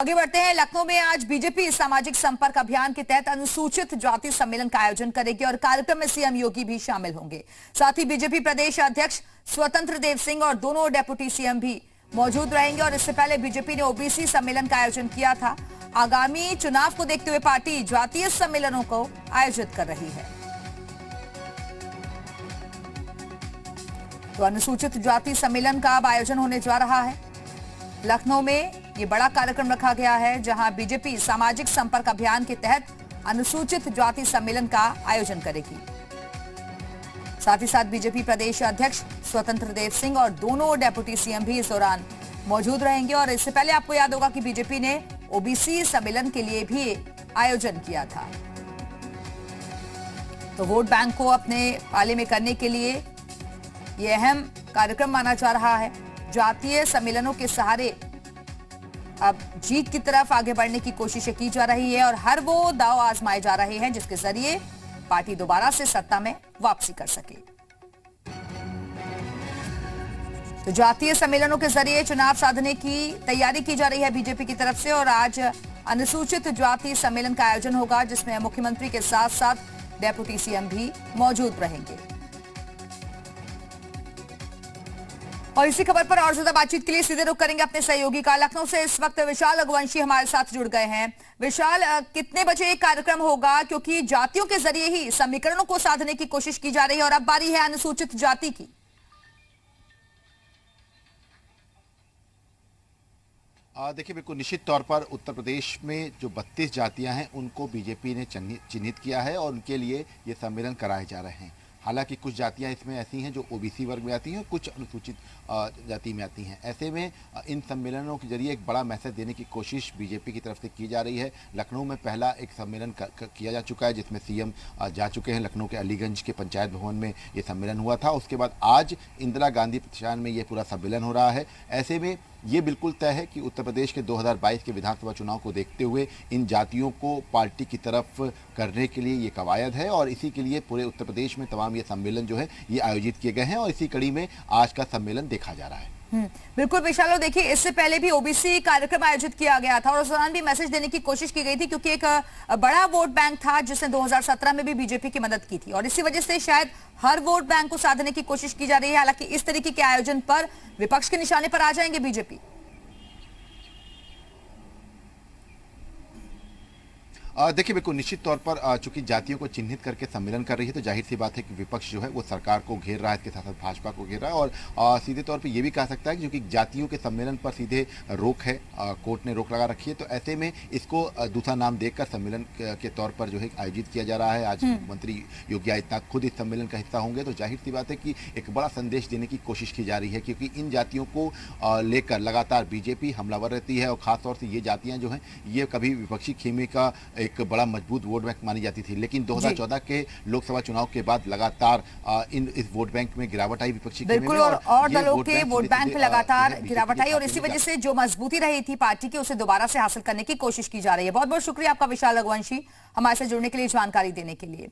आगे बढ़ते हैं। लखनऊ में आज बीजेपी सामाजिक संपर्क अभियान के तहत अनुसूचित जाति सम्मेलन का आयोजन करेगी और कार्यक्रम में सीएम योगी भी शामिल होंगे। साथ ही बीजेपी प्रदेश अध्यक्ष स्वतंत्र देव सिंह और दोनों डेप्यूटी सीएम भी मौजूद रहेंगे। और इससे पहले बीजेपी ने ओबीसी सम्मेलन का आयोजन किया था। आगामी चुनाव को देखते हुए पार्टी जातीय सम्मेलनों को आयोजित कर रही है। तो अनुसूचित जाति सम्मेलन का अब आयोजन होने जा रहा है। लखनऊ में ये बड़ा कार्यक्रम रखा गया है, जहां बीजेपी सामाजिक संपर्क अभियान के तहत अनुसूचित जाति सम्मेलन का आयोजन करेगी। साथ ही साथ बीजेपी प्रदेश अध्यक्ष स्वतंत्र देव सिंह और दोनों डेप्यूटी सीएम भी इस दौरान मौजूद रहेंगे। और इससे पहले आपको याद होगा कि बीजेपी ने ओबीसी सम्मेलन के लिए भी आयोजन किया था। तो वोट बैंक को अपने पाले में करने के लिए यह अहम कार्यक्रम माना जा रहा है। जातीय सम्मेलनों के सहारे अब जीत की तरफ आगे बढ़ने की कोशिशें की जा रही है और हर वो दांव आजमाए जा रहे हैं जिसके जरिए पार्टी दोबारा से सत्ता में वापसी कर सके। तो जातीय सम्मेलनों के जरिए चुनाव साधने की तैयारी की जा रही है बीजेपी की तरफ से। और आज अनुसूचित जाति सम्मेलन का आयोजन होगा, जिसमें मुख्यमंत्री के साथ साथ डेप्यूटी सीएम भी मौजूद रहेंगे। और इसी खबर पर और ज्यादा बातचीत के लिए सीधे रुख करेंगे अपने सहयोगी का। लखनऊ से इस वक्त विशाल रघुवंशी हमारे साथ जुड़ गए हैं। विशाल, कितने बजे एक कार्यक्रम होगा, क्योंकि जातियों के जरिए ही समीकरणों को साधने की कोशिश की जा रही है और अब बारी है अनुसूचित जाति की। देखिए, बिल्कुल निश्चित तौर पर उत्तर प्रदेश में जो 32 जातियां हैं उनको बीजेपी ने चिन्हित किया है और उनके लिए ये सम्मेलन कराए जा रहे हैं। हालांकि कुछ जातियां इसमें ऐसी हैं जो ओबीसी वर्ग में आती हैं और कुछ अनुसूचित जाति में आती हैं। ऐसे में इन सम्मेलनों के जरिए एक बड़ा मैसेज देने की कोशिश बीजेपी की तरफ से की जा रही है। लखनऊ में पहला एक सम्मेलन किया जा चुका है, जिसमें सीएम जा चुके हैं। लखनऊ के अलीगंज के पंचायत भवन में ये सम्मेलन हुआ था। उसके बाद आज इंदिरा गांधी प्रतिष्ठान में ये पूरा सम्मेलन हो रहा है। ऐसे में ये बिल्कुल तय है कि उत्तर प्रदेश के 2022 के विधानसभा चुनाव को देखते हुए इन जातियों को पार्टी की तरफ करने के लिए ये कवायद है और इसी के लिए पूरे उत्तर प्रदेश में तमाम ये सम्मेलन जो है ये आयोजित किए गए हैं और इसी कड़ी में आज का सम्मेलन देखा जा रहा है। बिल्कुल विशाल, देखिए इससे पहले भी ओबीसी कार्यक्रम आयोजित किया गया था और उस दौरान भी मैसेज देने की कोशिश की गई थी, क्योंकि एक बड़ा वोट बैंक था जिसने 2017 में भी बीजेपी की मदद की थी और इसी वजह से शायद हर वोट बैंक को साधने की कोशिश की जा रही है। हालांकि इस तरीके के आयोजन पर विपक्ष के निशाने पर आ जाएंगे बीजेपी। देखिए, बिल्कुल निश्चित तौर पर चूंकि जातियों को चिन्हित करके सम्मेलन कर रही है तो जाहिर सी बात है कि विपक्ष जो है वो सरकार को घेर रहा है, इसके साथ साथ भाजपा को घेर रहा है और सीधे तौर पे ये भी कह सकता है कि क्योंकि जातियों के सम्मेलन पर सीधे रोक है, कोर्ट ने रोक लगा रखी है, तो ऐसे में इसको दूसरा नाम देकर सम्मेलन के तौर पर जो है आयोजित किया जा रहा है। आज मुख्यमंत्री योगी आदित्यनाथ खुद इस सम्मेलन का हिस्सा होंगे, तो जाहिर सी बात है कि एक बड़ा संदेश देने की कोशिश की जा रही है, क्योंकि इन जातियों को लेकर लगातार बीजेपी हमलावर रहती है और खासतौर से ये जातियाँ जो हैं ये कभी विपक्षी खेमे का एक बड़ा मजबूत वोट बैंक मानी जाती थी। लेकिन 2014 के लोकसभा चुनाव के बाद लगातार इस वोट बैंक में गिरावट आई विपक्षी खेमे में और दलों के वोट बैंक में लगातार गिरावट आई और इसी वजह से जो मजबूती रही थी पार्टी की उसे दोबारा से हासिल करने की कोशिश की जा रही है। बहुत बहुत शुक्रिया आपका विशाल रघुवंशी, हमारे साथ जुड़ने के लिए, जानकारी देने के लिए।